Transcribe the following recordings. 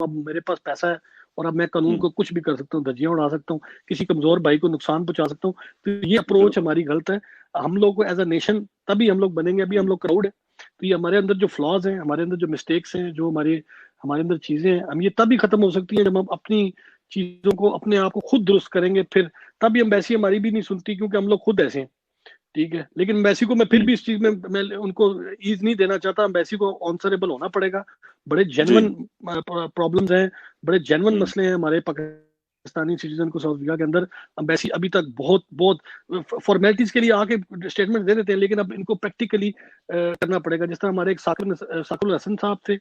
अब मेरे पास पैसा है और अब मैं कानून को कुछ भी कर सकता हूँ, धज्जियां उड़ा सकता हूँ, किसी कमजोर भाई को नुकसान पहुंचा सकता हूँ। तो ये अप्रोच हमारी गलत है। हम लोग को एज अ नेशन तभी हम लोग बनेंगे, अभी हम लोग क्राउड है। तो ये हमारे अंदर जो फ्लॉज हैं, हमारे अंदर जो मिस्टेक्स हैं, जो हमारे हमारे अंदर चीजें हैं, हम ये तभी खत्म हो सकती है जब हम अपनी चीजों को, अपने आप को खुद दुरुस्त करेंगे। फिर तभी एम्बेसी हमारी भी नहीं सुनती, क्योंकि हम लोग खुद ऐसे हैं। ठीक है, लेकिन एम्बेसी को मैं फिर भी इस चीज में मैं उनको ईज नहीं देना चाहता। एम्बेसी को आंसरेबल होना पड़ेगा। बड़े जेन्युइन प्रॉब्लम्स हैं, बड़े जेन्युइन मसले हैं हमारे पाकिस्तानी सिटीजन को साउथ अफ्रीका के अंदर। एम्बेसी अभी तक बहुत बहुत फॉर्मेलिटीज के लिए आके स्टेटमेंट दे देते हैं, लेकिन अब इनको प्रैक्टिकली करना पड़ेगा। जिस तरह हमारे एक साकुल हसन साहब थे,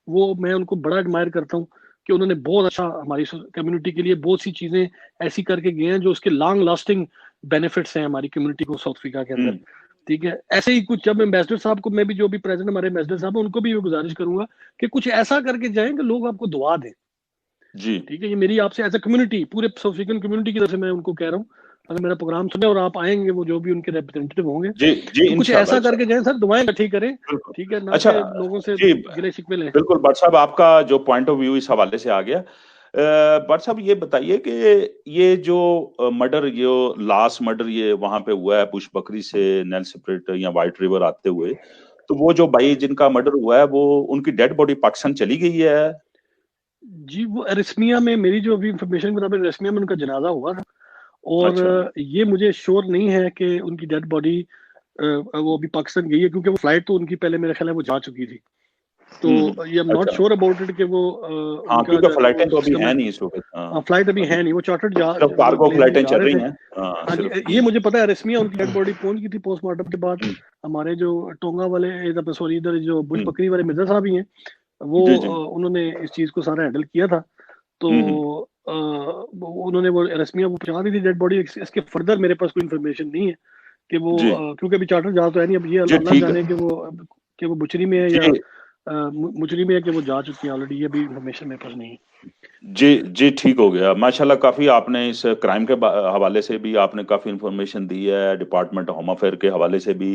वो मैं उनको बड़ा एडमायर करता हूँ कि उन्होंने बहुत अच्छा हमारी कम्युनिटी के लिए बहुत सी चीजें ऐसी करके गए हैं जो उसके लॉन्ग लास्टिंग बेनिफिट्स हैं हमारी कम्युनिटी को साउथ अफ्रीका के अंदर। ठीक है, ऐसे ही कुछ जब एम्बेसडर साहब को, मैं भी जो भी प्रेजेंट हमारे एम्बेसडर साहब हैं, उनको भी गुजारिश करूंगा कि कुछ ऐसा करके जाएं कि लोग आपको दुआ दें। जी ठीक है, ये मेरी आपसे एज ए कम्युनिटी, पूरे साउथ अफ्रीकन कम्युनिटी की तरफ से मैं उनको कह रहा हूँ, अगर मेरा प्रोग्राम सुने और आप आएंगे, वो जो भी उनके रिप्रेजेंटेटिव होंगे, जी जी, तो कुछ ऐसा करके जाएं सर, दुआएं इकट्ठी करें। ठीक है ना, अच्छा कि लोगों से जी, गिले शिकवे लें। बिल्कुल भट्ट साहब, आपका जो पॉइंट ऑफ व्यू इस हवाले से आ गया। भट्ट साहब ये बताइए कि ये जो मर्डर, जो लास्ट मर्डर ये वहां पे हुआ है बुश बकरी से नेल्सप्रिट या वाइट रिवर आते हुए, तो वो जो भाई जिनका मर्डर हुआ है, वो उनकी डेड बॉडी पाकिस्तान चली गई है? जी, वो एरिस्मिया में, मेरी जो अभी इंफॉर्मेशन के मुताबिक एरिस्मिया में उनका जनाजा हुआ था। और अच्छा। ये मुझे श्योर नहीं है कि उनकी डेड बॉडी वो अभी पाकिस्तान गई है, क्योंकि वो फ्लाइट तो उनकी पहले मेरे ख्याल है वो जा चुकी थी। तो ये आई एम नॉट अच्छा, श्योर अबाउट इट कि वो हाँ, उनका क्योंकि फ्लाइटें तो उनका अभी सिस्टम है है। नहीं इस वक्त। हाँ, फ्लाइट अभी अभी है नहीं, वो चार्टर्ड सिर्फ कार्गो प्लेन में फ्लाइटें जा चल रहे रही थे। हैं। हाँ, हाँ जी, सिर्फ। ये मुझे पता है। रेशमिया उनकी डेड बॉडी पहुंच गई थी पोस्टमार्टम के बाद। हमारे जो टोंगा वाले, इधर सॉरी, इधर जो बुश बकरी वाले मिर्जा साहब ही हैं, वो जी जी। उन्होंने इस चीज को सारा हैंडल किया था। तो उन्होंने वो रस्मिया वो पहुंचा दी थी डेड बॉडी। इसके फर्दर मेरे पास कोई इन्फॉर्मेशन नहीं है कि वो जी क्योंकि अभी चार्टर जा तो है नहीं। अब ये जी, अल्लाह ठीक है जाने कि वो बुचरी में है या जी मुचरी में है, कि वो जा चुकी है ऑलरेडी। ये भी इन्फॉर्मेशन मेरे पास नहीं है। जी जी, ठीक हो गया माशाल्लाह। काफी आपने इस क्राइम के हवाले से भी आपने काफी इंफॉर्मेशन दी है, डिपार्टमेंट होम अफेयर के हवाले से भी।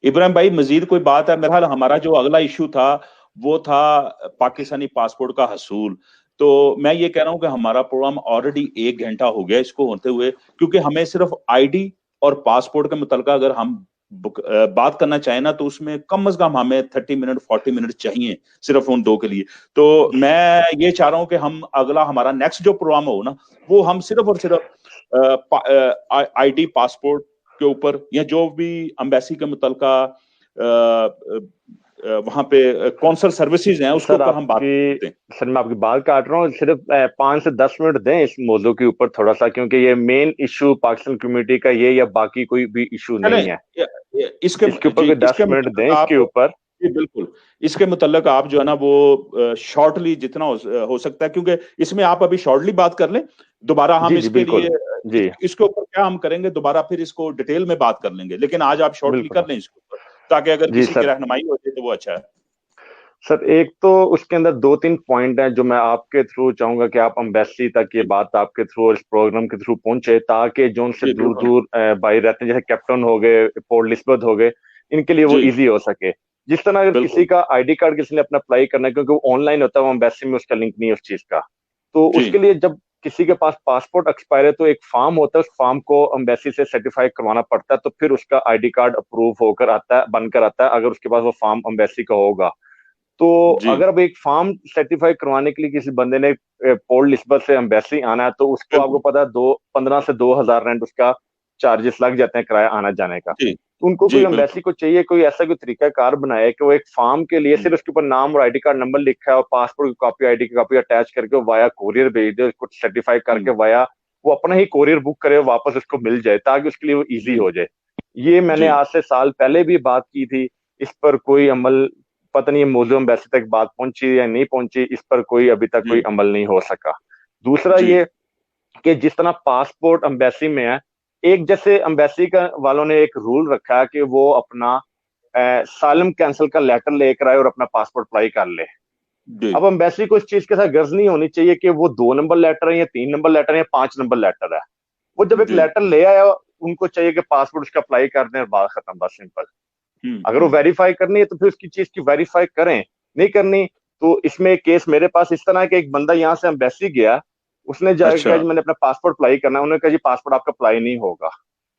इब्राहिम भाई, मजीद कोई बात है? मेरा ख्याल हमारा जो अगला इशू था वो था पाकिस्तानी पासपोर्ट का हसूल। तो मैं ये कह रहा हूँ कि हमारा प्रोग्राम ऑलरेडी 1 घंटा हो गया इसको होते हुए, क्योंकि हमें सिर्फ आईडी और पासपोर्ट के मुतल्लिक़ अगर हम बात करना चाहें ना, तो उसमें कम से कम हमें 30 मिनट 40 मिनट चाहिए सिर्फ उन दो के लिए। तो मैं ये चाह रहा हूं कि हम अगला हमारा नेक्स्ट जो प्रोग्राम हो ना, वो हम सिर्फ और सिर्फ आईडी पासपोर्ट के ऊपर, या जो भी एम्बेसी के मुतल्लिका वहां पे कौंसल सर्विसेज हैं उसके ऊपर हम बात करते हैं। सर मैं आपकी बात काट रहा हूँ, सिर्फ 5 से 10 मिनट दें इस मौजू के ऊपर थोड़ा सा, क्योंकि ये मेन इशू पाकिस्तान कम्युनिटी का ये, या बाकी कोई भी इशू नहीं है। इसके ऊपर कोई 10 मिनट दें इसके ऊपर। जी बिल्कुल, इसके मुतल्लिक आप जो है ना वो शॉर्टली जितना हो सकता है, क्योंकि इसमें आप अभी शॉर्टली बात कर लें, दोबारा हम इसके लिए इसके ऊपर क्या हम करेंगे, दोबारा फिर इसको डिटेल में बात कर लेंगे, लेकिन आज आप शॉर्टली कर लें इसके ऊपर, ताकि अगर किसी की रहनुमाई हो जाए तो वो अच्छा है। सर एक तो उसके अंदर 2-3 पॉइंट हैं जो मैं आपके थ्रू चाहूंगा कि आप एम्बेसी तक ये बात आपके थ्रू और इस प्रोग्राम के थ्रू पहुंचे, ताकि जो उनसे दूर दूर भाई रहते हैं, जैसे कैप्टन हो गए, पोर्ट एलिजाबेथ हो गए, इनके लिए वो इजी हो सके। जिस तरह अगर किसी का आईडी कार्ड किसी ने अपना अप्लाई करना है, क्योंकि वो ऑनलाइन होता है, वो एम्बेसी में उसका लिंक नहीं है उस चीज का, तो उसके लिए जब किसी के पास पासपोर्ट एक्सपायर है तो एक फॉर्म होता है, उस फॉर्म को एम्बेसी से सर्टिफाई करवाना पड़ता है, तो फिर उसका आईडी कार्ड अप्रूव होकर आता है, बनकर आता है, अगर उसके पास वो फॉर्म एम्बेसी का होगा। तो अगर अब एक फॉर्म सर्टिफाई करवाने के लिए किसी बंदे ने पोर्ट एलिजाबेथ से एम्बेसी आना है, तो उसको आपको पता है 15 से 2000 रेंट उसका चार्जेस लग जाते हैं किराया आना जाने का। तो उनको कोई एम्बेसी को चाहिए कोई ऐसा कोई तरीका कार बनाए कि वो एक फॉर्म के लिए सिर्फ उसके ऊपर नाम और आईडी कार्ड नंबर लिखा है और पासपोर्ट की कॉपी, आईडी की कॉपी अटैच करके वाया कोरियर भेज दे, उसको सर्टिफाई करके वाया वो अपना ही कोरियर बुक करे, वापस उसको मिल जाए, ताकि उसके लिए वो इजी हो जाए। ये मैंने आज से साल पहले भी बात की थी, इस पर कोई अमल, पता नहीं मौजूद एम्बेसी तक बात पहुंची या नहीं पहुंची, इस पर कोई अभी तक कोई अमल नहीं हो सका। दूसरा ये कि जिस तरह पासपोर्ट एम्बेसी में है, एक जैसे एम्बेसी का वालों ने एक रूल रखा है कि वो अपना सालम कैंसिल का लेटर लेकर आए और अपना पासपोर्ट अप्लाई कर ले। अब एम्बेसी को इस चीज के साथ गर्ज नहीं होनी चाहिए कि वो 2 नंबर लेटर है या 3 नंबर लेटर है या 5 नंबर लेटर है। वो जब एक लेटर ले आया, उनको चाहिए कि पासपोर्ट उसका अप्लाई कर दें, बात खत्म, बस सिंपल। अगर वो वेरीफाई करनी है तो फिर उसकी चीज की वेरीफाई करें, नहीं करनी तो इसमें एक केस मेरे पास इस तरह के, एक बंदा यहाँ से एम्बेसी गया, उसने जाकर अच्छा। कहा जी मैंने अपना पासपोर्ट अप्लाई करना है, उन्होंने कहा जी पासपोर्ट आपका अप्लाई नहीं होगा,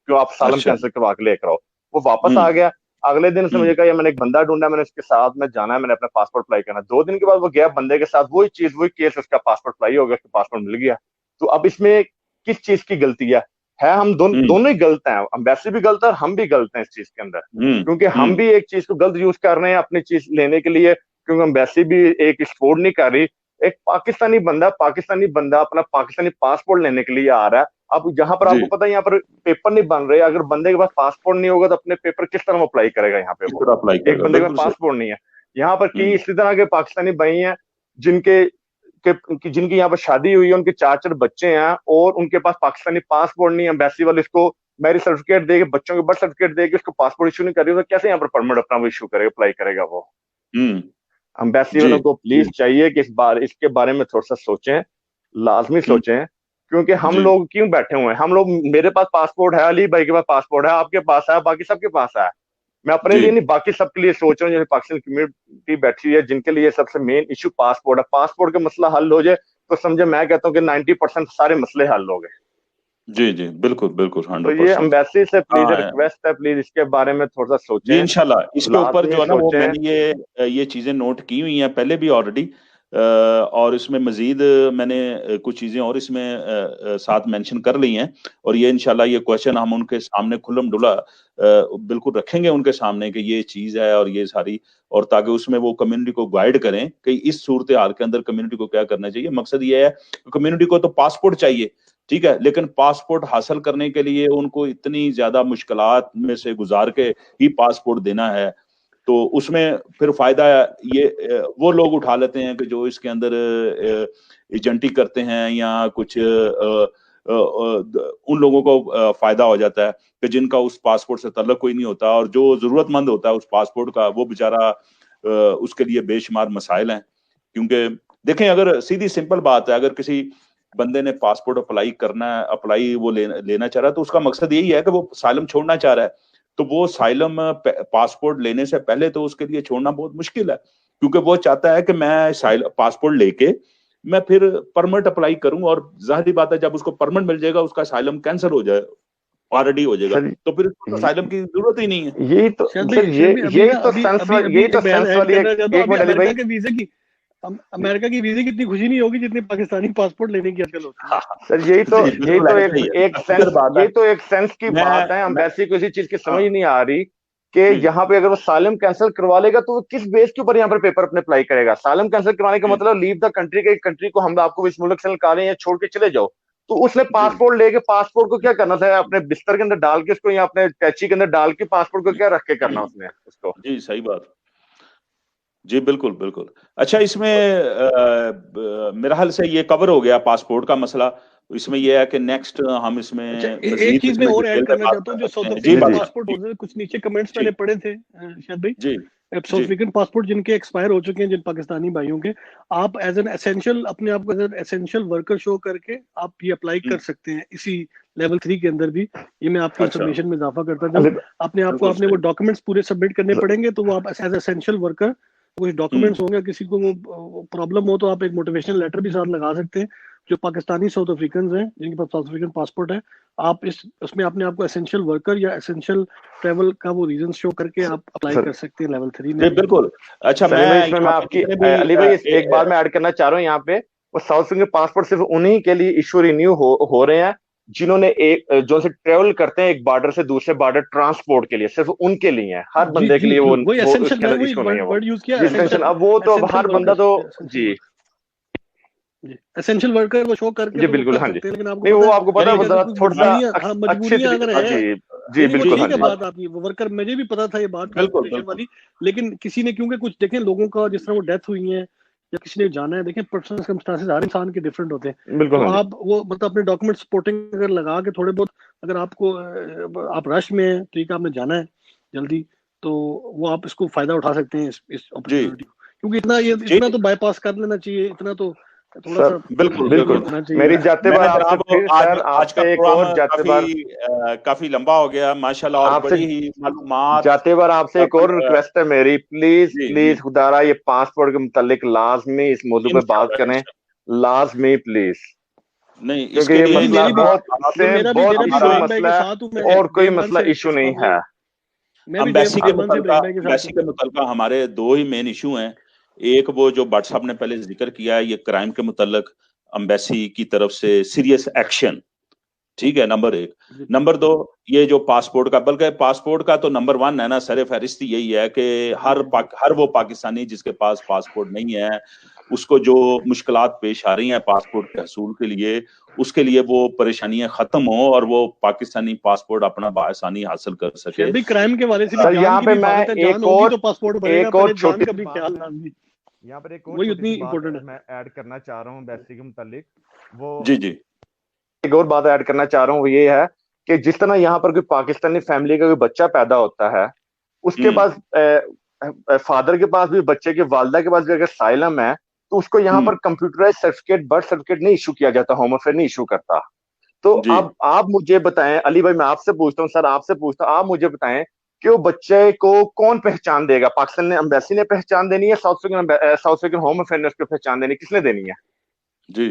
क्यों, आप सालम अच्छा। कैंसिल करवा के लेकर आओ। वो वापस आ गया, अगले दिन उसने मुझे कहा मैंने एक बंदा ढूंढा, मैंने उसके साथ में जाना है, मैंने अपना पासपोर्ट अप्लाई करना। 2 दिन के बाद वो गया बंदे के साथ, वही चीज वही केस, उसका पासपोर्ट अप्लाई हो गया, उसका पासपोर्ट मिल गया। तो अब इसमें किस चीज की गलती है? हम दोनों ही गलत हैं, एम्बेसी भी गलत है और हम भी गलत हैं इस चीज के अंदर, क्योंकि हम भी एक चीज को गलत यूज कर रहे हैं अपनी चीज लेने के लिए, क्योंकि एम्बेसी भी एक सपोर्ट नहीं कर रही। एक पाकिस्तानी बंदा अपना पाकिस्तानी पासपोर्ट लेने के लिए आ रहा है। अब यहाँ पर आपको पता है यहाँ पर पेपर नहीं बन रहे, अगर बंदे के पास पासपोर्ट नहीं होगा तो अपने पेपर किस तरह अप्लाई करेगा यहाँ पे? वो एक बंदे के पास पासपोर्ट नहीं है यहाँ पर। की इसी तरह के पाकिस्तानी भाई हैं जिनकी यहाँ पर शादी हुई है, उनके 4 बच्चे हैं और उनके पास पाकिस्तानी पासपोर्ट नहीं है। एम्बेसी वाले इसको मैरिज सर्टिफिकेट देके, बच्चों के बर्थ सर्टिफिकेट देके उसको पासपोर्ट इशू नहीं कर रही, तो कैसे यहाँ पर परमिट अपना वो इशू करेगा, अप्लाई करेगा वो? एम्बेसी वालों को प्लीज चाहिए कि इसके बारे में थोड़ा सा सोचें, लाजमी सोचें, क्योंकि हम लोग क्यों बैठे हुए हैं? हम लोग, मेरे पास पासपोर्ट है, अली भाई के पास पासपोर्ट है, आपके पास है, बाकी सबके पास है। मैं अपने लिए नहीं, बाकी सबके लिए सोच रहा हूँ, जैसे पाकिस्तान कम्युनिटी बैठी है जिनके लिए सबसे मेन इशू पासपोर्ट है। पासपोर्ट का मसला हल हो जाए तो समझे, मैं कहता हूँ कि 90% सारे मसले हल हो गए। जी जी बिल्कुल बिल्कुल 100%। तो ये एम्बेसी से प्लीज रिक्वेस्ट है, प्लीज इसके बारे में थोड़ा सा सोचें इंशाल्लाह। इसके ऊपर जो है ना वो मैंने ये चीजें नोट की हुई हैं पहले भी ऑलरेडी, और इसमें मजीद मैंने कुछ चीजें और इसमें साथ मेंशन कर ली हैं, और ये इंशाल्लाह ये क्वेश्चन हम उनके सामने खुल्लम डुला बिल्कुल रखेंगे उनके सामने कि ये चीज है और ये सारी, और ताकि उसमें वो कम्युनिटी को गाइड करें कि इस सूरत हाल के अंदर कम्युनिटी को क्या करना चाहिए। मकसद ये है कम्युनिटी को तो पासपोर्ट चाहिए, ठीक है, लेकिन पासपोर्ट हासिल करने के लिए उनको इतनी ज्यादा मुश्किलात में से गुजार के ही पासपोर्ट देना है, तो उसमें फिर फायदा ये वो लोग उठा लेते हैं कि जो इसके अंदर एजेंटी करते हैं या कुछ उन लोगों को फायदा हो जाता है कि जिनका उस पासपोर्ट से ताल्लुक कोई नहीं होता, और जो जरूरतमंद होता है उस पासपोर्ट का वो बेचारा उसके लिए बेशुमार मसाइल हैं। क्योंकि देखें, अगर सीधी सिंपल बात है, अगर किसी बंदे ने पासपोर्ट अप्लाई वो लेना चाह रहा है, तो उसका मकसद यही है कि वो साइलम छोड़ना चाह रहा है, तो वो साइलम पासपोर्ट लेने से पहले तो उसके लिए छोड़ना बहुत मुश्किल है, क्योंकि वो चाहता है कि मैं पासपोर्ट लेके मैं फिर परमिट अप्लाई करूं, और जाहिर बात है जब उसको परमिट मिल जाएगा उसका साइलम कैंसिल हो जाए, ऑलरेडी हो जाएगा, तो फिर उसको साइलम की जरूरत ही नहीं है। यही तो सेंस वाली एक मिनट अली भाई, अमेरिका की वीजे की इतनी खुशी नहीं होगी जितनी पाकिस्तानी पासपोर्ट लेने की आजकल होती है। सर यही तो एक सेंस की बात है। एम्बेसी को इसी चीज की समझ नहीं आ रही कि यहाँ पे अगर वो सालम कैंसिल करवा लेगा तो वो किस बेस के ऊपर यहाँ पर पेपर अपने अप्लाई करेगा? सालम कैंसिल करवाने का मतलब लीव द कंट्री के, कंट्री को हम आपको इस मुल्क से निकालें या छोड़ के चले जाओ। तो उसने पासपोर्ट लेके, पासपोर्ट को क्या करना था? अपने बिस्तर के अंदर डाल के उसको, या अपने टैची के अंदर डाल के पासपोर्ट को क्या रख के करना उसने उसको? जी सही बात, जी बिल्कुल बिल्कुल। अच्छा, इसमें मेरा हाल से ये कवर हो गया पासपोर्ट का मसला। इसमें ये है कि नेक्स्ट हम इसमें एक चीज में और ऐड करना चाहता हूँ, जो साउथ अफ्रीकन पासपोर्ट होते हैं, कुछ नीचे कमेंट्स मैंने पढ़े थे शायद भाई जी, साउथ अफ्रीकन पासपोर्ट जिनके एक्सपायर हो चुके हैं, जिन पाकिस्तानी भाइयों के, आप एज एन एसेंशियल अपने आप को as an essential worker show करके आप ये अप्लाई कर सकते हैं इसी लेवल 3 के अंदर भी। ये मैं आपकी इंफॉर्मेशन में इजाफा करता हूँ। अपने आप को आपने वो डॉक्यूमेंट्स पूरे सबमिट करने पड़ेंगे, तो वो आप एज एसेंशियल वर्कर कुछ डॉक्यूमेंट्स होंगे, किसी को वो प्रॉब्लम हो तो आप एक मोटिवेशनल लेटर भी साथ लगा सकते हैं। जो पाकिस्तानी साउथ अफ्रीकन हैं जिनके पास साउथ अफ्रीकन पासपोर्ट है, आप उसमें अपने आप को एसेंशियल वर्कर या एसेंशियल ट्रैवल का वो रीजन शो करके आप अप्लाई कर सकते हैं लेवल 3 में। बिल्कुल। अच्छा, मैं आपकी अली भाई एक बार मैं ऐड करना चाह रहा हूँ यहाँ पे, वो साउथ अफ्रीकन पासपोर्ट सिर्फ उन्हीं के लिए इशू रिन्यू हो रहे हैं जिन्होंने एक जो से ट्रेवल करते हैं एक बॉर्डर से दूसरे बॉर्डर ट्रांसपोर्ट के लिए, सिर्फ उनके लिए है। हर बंदे के लिए वो एसेंशियल। अब वो तो हर बंदा तो जी एसेंशियल वर्कर वो शो करके जी बिल्कुल, हाँ जी, नहीं वो आपको पता है थोड़ा सा मजबूरियां अगर है जी बिल्कुल, हाँ जी बात आपकी वर्कर, मुझे भी पता था ये बात वाली, लेकिन किसी ने क्योंकि कुछ देखें लोगों का जिस तरह वो डेथ हुई है या किसी ने जाना है, देखें पर्सनल सर्कमस्टेंसेस हर इंसान के डिफरेंट होते हैं। बिल्कुल, तो आप वो मतलब अपने डॉक्यूमेंट सपोर्टिंग अगर लगा के थोड़े बहुत, अगर आपको आप रश में है, ठीक है, आपने जाना है जल्दी, तो वो आप इसको फायदा उठा सकते हैं इस अपॉर्चुनिटी, क्योंकि इतना तो बाईपास कर लेना चाहिए, इतना तो थोड़ा सा बिल्कुल बिल्कुल मेरी जाते बार आपसे फिर सर आपसे एक और जाते बार काफी लंबा हो गया माशाल्लाह, और बड़ी ही मालूमात। जाते बार आपसे एक और रिक्वेस्ट है मेरी, प्लीज जी, प्लीज खुदारा ये पासपोर्ट के मुतालिक लाजमी इस मौजू पे बात करें, लाजमी प्लीज, नहीं क्योंकि इसके ये लिए मसला बहुत बहुत बड़ा मसला है और कोई मसला इशू नहीं है। अम्बेसी के मुतल्लिका हमारे दो ही मेन इशू हैं। एक वो जो भट्ट साहब ने पहले जिक्र किया है, ये क्राइम के मुतल्लिक अम्बेसी की तरफ से सीरियस एक्शन, ठीक है, नंबर एक। नंबर दो, ये जो पासपोर्ट का, बल्कि पासपोर्ट का तो नंबर वन है ना, सर फहरिस्त यही है कि हर वो पाकिस्तानी जिसके पास पासपोर्ट नहीं है उसको जो मुश्किलात पेश आ रही हैं पासपोर्ट के हसूल के लिए, उसके लिए वो परेशानियां खत्म हो और वो पाकिस्तानी पासपोर्ट अपना बासानी हासिल कर सके। भी क्राइम के वाले से सर यहाँ पे मैं एक और पासपोर्ट एक और छोटी यहाँ पर एक और छोटी बात मैं ऐड करना चाह रहा हूँ अम्बेसी के मुतालिक, वो जी जी एक और बात ऐड करना चाह रहा हूँ, वो ये है कि जिस तरह यहाँ पर कोई पाकिस्तानी फैमिली का कोई बच्चा पैदा होता है, उसके पास फादर के पास भी, बच्चे के वालदा के पास भी अगर साइलम है तो उसको यहाँ पर कंप्यूटराइज सर्टिफिकेट, बर्थ सर्टिफिकेट नहीं इशू किया जाता, होम अफेयर नहीं इशू करता। तो अब आप मुझे बताएं, अली भाई मैं आपसे पूछता हूँ, सर आपसे पूछता हूँ, आप मुझे बताएं कि वो बच्चे को कौन पहचान देगा? पाकिस्तान ने, अम्बेसी ने पहचान देनी है, साउथ अफ्रीकन होम अफेयर ने उसको पहचान देनी, किसने देनी है? जी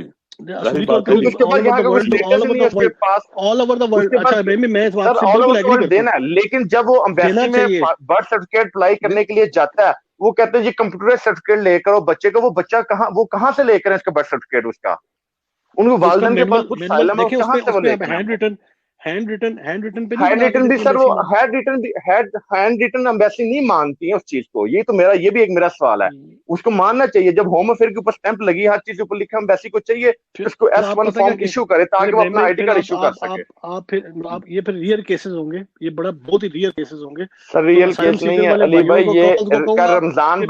देना है, लेकिन जब वो अम्बेसी में बर्थ सर्टिफिकेट अप्लाई करने के लिए जाता है, वो कहते हैं जी कंप्यूटर सर्टिफिकेट लेकर वो बच्चे को, वो बच्चा कहाँ से लेकर है इसका बर्थ सर्टिफिकेट? उसका उनको वालिदैन के पास कुछ साइलम है, कहाँ से वो लेकर? हैंड रिटन भी सर, वो हैंड रिटन अम्बेसी नहीं मानती है उस चीज को। ये तो ये भी एक मेरा सवाल है, उसको मानना चाहिए। जब होम अफेयर के ऊपर स्टैंप लगी, हर चीज ऊपर लिखा, अम्बेसी को चाहिए उसको S1 फॉर्म इशू करे ताकि वो अपना आईडी कार्ड इशू कर सके। आप ये फिर रियल केसेस होंगे, ये बहुत ही रियल केसेस होंगे सर। रियल केस नहीं है अली भाई, ये रमजान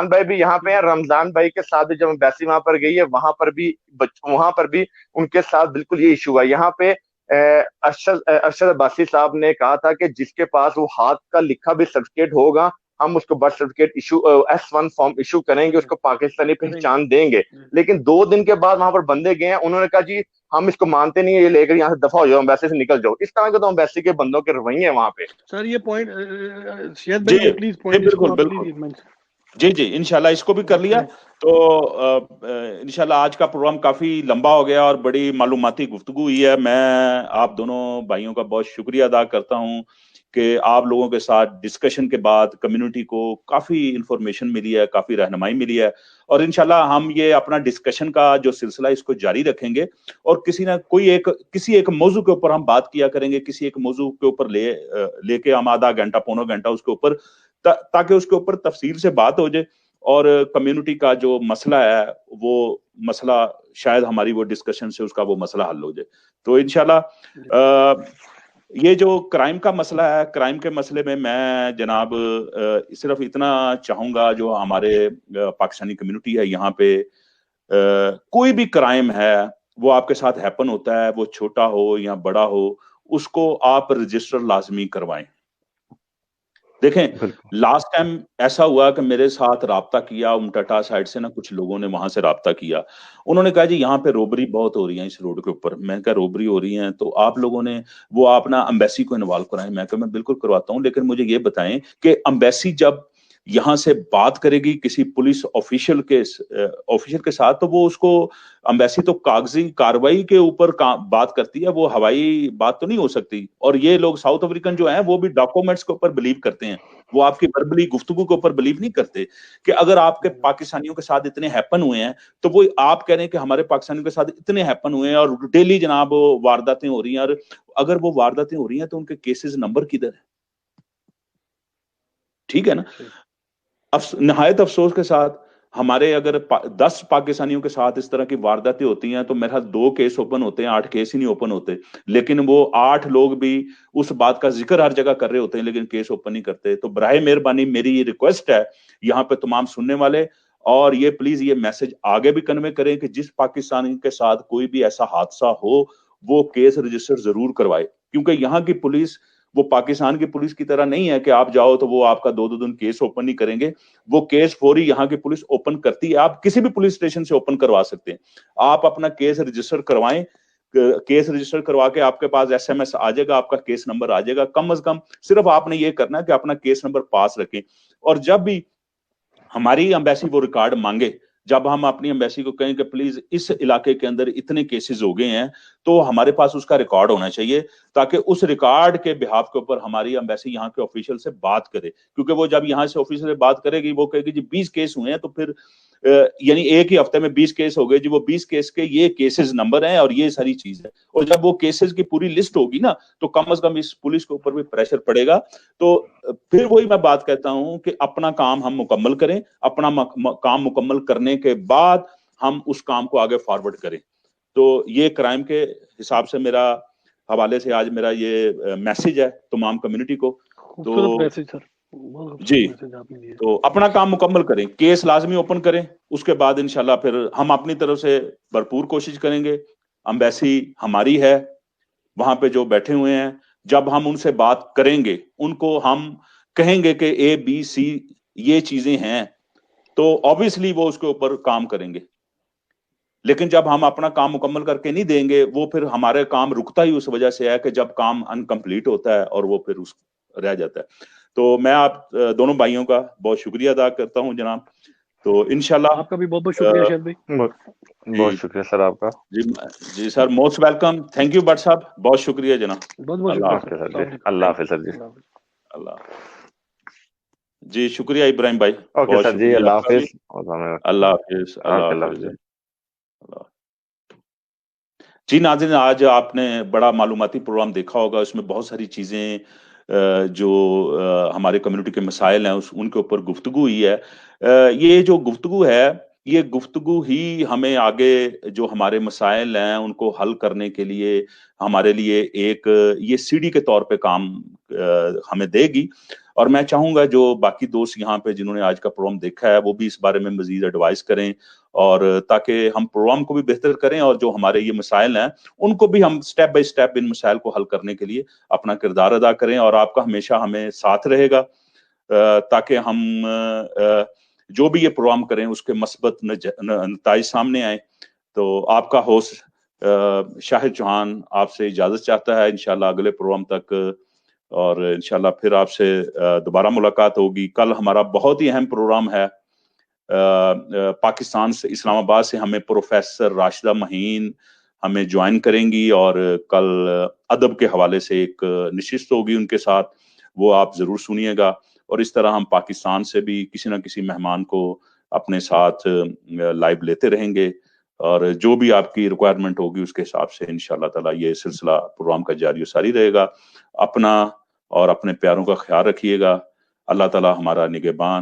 भाई भी यहाँ पे है। रमजान भाई के साथ जब अम्बेसी वहां पर गई है, वहां पर भी उनके साथ बिल्कुल ये इशू है। यहाँ पे अरशद अब्बासी साहब ने कहा था कि जिसके पास वो हाथ का लिखा भी सर्टिफिकेट होगा, हम उसको birth certificate issue, S1 form issue करेंगे, उसको पाकिस्तानी पहचान देंगे। लेकिन 2 दिन के बाद वहां पर बंदे गए हैं, उन्होंने कहा जी हम इसको मानते नहीं है, ये लेकर यहाँ से दफा हो जाओ, अम्बेसी से निकल जाओ। इस तरह के तो अम्बेसी के बंदों के रवैये हैं वहां पे। सर ये पॉइंट बिल्कुल जी जी, इंशाल्लाह इसको भी कर लिया। तो इंशाल्लाह आज का प्रोग्राम काफी लंबा हो गया और बड़ी मालूमाती गुफ्तगू हुई है। मैं आप दोनों भाइयों का बहुत शुक्रिया अदा करता हूं कि आप लोगों के साथ डिस्कशन के बाद कम्युनिटी को काफी इंफॉर्मेशन मिली है, काफी रहनुमाई मिली है, और इंशाल्लाह हम ये अपना डिस्कशन का जो सिलसिला इसको जारी रखेंगे और किसी एक मौजू के ऊपर हम बात किया करेंगे, किसी एक मौजू के ऊपर लेके हम आधा घंटा पौना घंटा उसके ऊपर, ताकि उसके ऊपर तफसील से बात हो जाए और कम्युनिटी का जो मसला है वो मसला शायद हमारी वो डिस्कशन से उसका वो मसला हल हो जाए। तो इंशाल्लाह ये जो क्राइम का मसला है, क्राइम के मसले में मैं जनाब सिर्फ इतना चाहूंगा, जो हमारे पाकिस्तानी कम्युनिटी है यहाँ पे, कोई भी क्राइम है वो आपके साथ हैपन होता है, वो छोटा हो या बड़ा हो, उसको आप रजिस्टर लाजमी करवाएं। देखें, लास्ट टाइम ऐसा हुआ कि मेरे साथ राब्ता किया उमटाटा साइड से ना, कुछ लोगों ने वहां से राब्ता किया, उन्होंने कहा जी यहाँ पे रोबरी बहुत हो रही है इस रोड के ऊपर। मैं कहा रोबरी हो रही है तो आप लोगों ने वो अपना अम्बेसी को इन्वॉल्व कराएं। मैं कहा मैं बिल्कुल करवाता हूँ, लेकिन मुझे ये बताएं कि अम्बेसी जब यहाँ से बात करेगी किसी पुलिस ऑफिशियल के साथ, तो वो उसको, अम्बेसी तो कागजी कार्रवाई के ऊपर बात करती है, वो हवाई बात तो नहीं हो सकती। और ये लोग साउथ अफ्रीकन जो हैं वो भी डॉक्यूमेंट्स के ऊपर बिलीव करते हैं, वो आपकी वर्बली गुफ्तगू के ऊपर बिलीव नहीं करते। कि अगर आपके पाकिस्तानियों के साथ इतने हैपन हुए हैं, तो वो आप कह रहे हैं कि हमारे पाकिस्तानियों के साथ इतने हैपन हुए हैं और डेली जनाब वारदातें हो रही हैं, और अगर वो वारदातें हो रही हैं तो उनके केसेस नंबर किधर है? ठीक है ना। निहायत अफसोस के साथ हमारे अगर 10 पाकिस्तानियों के साथ इस तरह की वारदातें होती हैं तो मेरे ख्याल 2 केस ओपन होते हैं, 8 केस ही नहीं ओपन होते। लेकिन वो 8 लोग भी उस बात का जिक्र हर जगह कर रहे होते हैं, लेकिन केस ओपन नहीं करते। तो बराए मेहरबानी मेरी ये रिक्वेस्ट है यहाँ पे तमाम सुनने वाले, और ये प्लीज ये मैसेज आगे भी कन्वे करें कि जिस पाकिस्तानी के साथ कोई भी ऐसा हादसा हो वो केस रजिस्टर जरूर करवाए, क्योंकि यहाँ की पुलिस वो पाकिस्तान की पुलिस की तरह नहीं है कि आप जाओ तो वो आपका 2-2 दिन केस ओपन नहीं करेंगे। वो केस फौरी यहाँ की पुलिस ओपन करती है। आप किसी भी पुलिस स्टेशन से ओपन करवा सकते हैं। आप अपना केस रजिस्टर करवाएं, केस रजिस्टर करवा के आपके पास SMS आ जाएगा, आपका केस नंबर आ जाएगा। कम से कम सिर्फ आपने ये करना है कि अपना केस नंबर पास रखें। और जब भी हमारी एम्बेसी वो रिकॉर्ड मांगे, जब हम अपनी एम्बेसी को कहें कि प्लीज इस इलाके के अंदर इतने केसेस हो गए हैं, तो हमारे पास उसका रिकॉर्ड होना चाहिए, ताकि उस रिकॉर्ड के बिहाफ के ऊपर हमारी एम्बेसी यहाँ के ऑफिशियल से बात करे। क्योंकि वो जब यहाँ से ऑफिशियल से बात करेगी, वो कहेगी जी 20 केस हुए हैं, तो फिर यानी एक ही हफ्ते में 20 केस हो गए जी, वो 20 केस के ये केसेस नंबर हैं और ये सारी चीज है। और जब वो केसेस की पूरी लिस्ट होगी ना, तो कम से कम इस पुलिस के ऊपर भी प्रेशर पड़ेगा। तो फिर वही मैं बात कहता हूं कि अपना काम हम मुकम्मल करें, अपना काम मुकम्मल करने के बाद हम उस काम को आगे फॉरवर्ड करें। तो ये क्राइम के हिसाब से मेरा हवाले से आज मेरा ये मैसेज है तमाम कम्युनिटी को। तो मैसेज सर जी, तो अपना काम मुकम्मल करें, केस लाजमी ओपन करें, उसके बाद इंशाल्लाह फिर हम अपनी तरफ से भरपूर कोशिश करेंगे। एम्बेसी हमारी है, वहां पे जो बैठे हुए हैं, जब हम उनसे बात करेंगे, उनको हम कहेंगे कि ABC ये चीजें हैं, तो ऑब्वियसली वो उसके ऊपर काम करेंगे। लेकिन जब हम अपना काम मुकम्मल करके नहीं देंगे, वो फिर हमारे काम रुकता ही उस वजह से है कि जब काम अनकम्प्लीट होता है और वो फिर उस रह जाता है। तो मैं आप दोनों भाइयों का बहुत शुक्रिया अदा करता हूं जनाब। तो इंशाल्लाह आपका भी बहुत बहुत शुक्रिया शाहिद भाई। बहुत शुक्रिया सर आपका। जी sir, most welcome. Thank you Bhatt साहब, बहुत शुक्रिया जनाब। बहुत बहुत शुक्रिया सर। अल्लाह हाफिज सर जी। अल्लाह जी, शुक्रिया इब्राहिम भाई। ओके सर जी, अल्लाह हाफिज। अल्लाह हाफिज। अल्लाह हाफिज। जी नाज़रीन, आज आपने बड़ा मालूमाती प्रोग्राम देखा होगा। उसमें बहुत सारी चीजें जो हमारे कम्युनिटी के मसाइल हैं उनके ऊपर गुफ्तगू हुई है। ये जो गुफ्तगू है, ये गुफ्तगू ही हमें आगे जो हमारे मसाइल हैं उनको हल करने के लिए हमारे लिए एक ये सीढ़ी के तौर पे काम हमें देगी। और मैं चाहूंगा जो बाकी दोस्त यहाँ पे जिन्होंने आज का प्रोग्राम देखा है, वो भी इस बारे में मजीद एडवाइस करें, और ताकि हम प्रोग्राम को भी बेहतर करें और जो हमारे ये मसाइल हैं उनको भी हम स्टेप बाय स्टेप इन मसाइल को हल करने के लिए अपना किरदार अदा करें। और आपका हमेशा हमें साथ रहेगा, ताकि हम जो भी ये प्रोग्राम करें उसके मस्बत नताइज सामने आए। तो आपका होस्ट शाहिद चौहान आपसे इजाजत चाहता है, इंशाल्लाह अगले प्रोग्राम तक, और इंशाल्लाह फिर आपसे दोबारा मुलाकात होगी। कल हमारा बहुत ही अहम प्रोग्राम है। पाकिस्तान से, इस्लामाबाद से हमें प्रोफेसर राशिदा महीन हमें ज्वाइन करेंगी, और कल अदब के हवाले से एक नशिस्त होगी उनके साथ, वो आप जरूर सुनिएगा। और इस तरह हम पाकिस्तान से भी किसी ना किसी मेहमान को अपने साथ लाइव लेते रहेंगे, और जो भी आपकी रिक्वायरमेंट होगी उसके हिसाब से इंशाल्लाह ताला ये सिलसिला प्रोग्राम का जारी सारी रहेगा। अपना और अपने प्यारों का ख्याल रखिएगा। अल्लाह ताला हमारा निगहबान